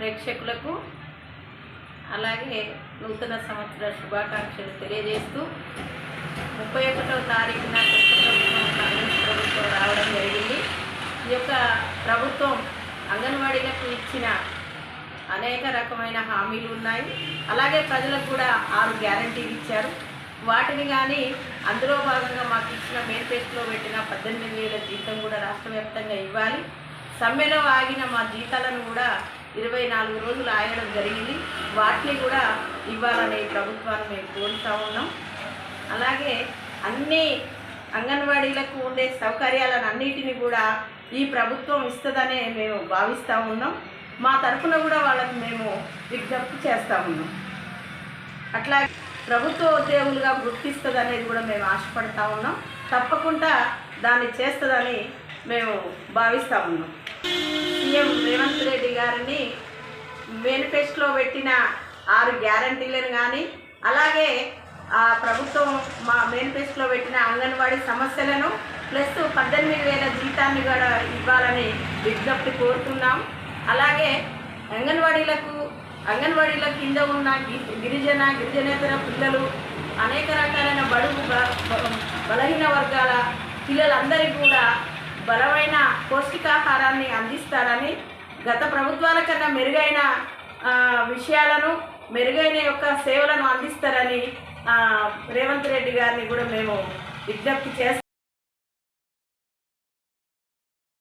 ప్రేక్షకులకు అలాగే నూతన సంవత్సర శుభాకాంక్షలు తెలియజేస్తూ 31వ తారీఖున కొత్త ప్రభుత్వం కాంగ్రెస్ ప్రభుత్వం రావడం జరిగింది. ఈ యొక్క ప్రభుత్వం అంగన్వాడీలకు ఇచ్చిన అనేక రకమైన హామీలు ఉన్నాయి. అలాగే ప్రజలకు కూడా 6 గ్యారంటీలు ఇచ్చారు. వాటిని కానీ అందులో భాగంగా మాకు ఇచ్చిన మేనిఫెస్టోలో పెట్టిన 18,000 జీతం కూడా రాష్ట్ర వ్యాప్తంగా ఇవ్వాలి. సమ్మెలో ఆగిన మా జీతాలను కూడా 24 రోజులు ఆగడం జరిగింది. వాటిని కూడా ఇవ్వాలనే ప్రభుత్వాన్ని మేము కోరుతూ ఉన్నాం. అలాగే అన్ని అంగన్వాడీలకు ఉండే సౌకర్యాలను అన్నిటిని కూడా ఈ ప్రభుత్వం ఇస్తుందనే మేము భావిస్తూ ఉన్నాం. మా తరఫున కూడా వాళ్ళకు మేము విజ్ఞప్తి చేస్తూ ఉన్నాం. అట్లాగే ప్రభుత్వ ఉద్యోగులుగా గుర్తిస్తుంది అనేది కూడా మేము ఆశపడతా ఉన్నాం. తప్పకుండా దాన్ని చేస్తుందని మేము భావిస్తూ ఉన్నాం. సీఎం రేవంత్ రెడ్డి గారిని మేనిఫెస్టోలో పెట్టిన 6 గ్యారంటీలను కానీ అలాగే ఆ ప్రభుత్వం మా మేనిఫెస్టోలో పెట్టిన అంగన్వాడీ సమస్యలను ప్లస్ 18,000 జీతాన్ని కూడా ఇవ్వాలని విజ్ఞప్తి కోరుతున్నాం. అలాగే అంగన్వాడీల కింద ఉన్న గిరిజనేతర పిల్లలు అనేక రకాలైన బడుగు బలహీన వర్గాల పిల్లలందరికీ కూడా బలమైన పౌష్టికాహారాన్ని అందిస్తారని, గత ప్రభుత్వాల కన్నా మెరుగైన విషయాలను మెరుగైన యొక్క సేవలను అందిస్తారని రేవంత్ రెడ్డి గారిని కూడా మేము విజ్ఞప్తి చేస్తాం.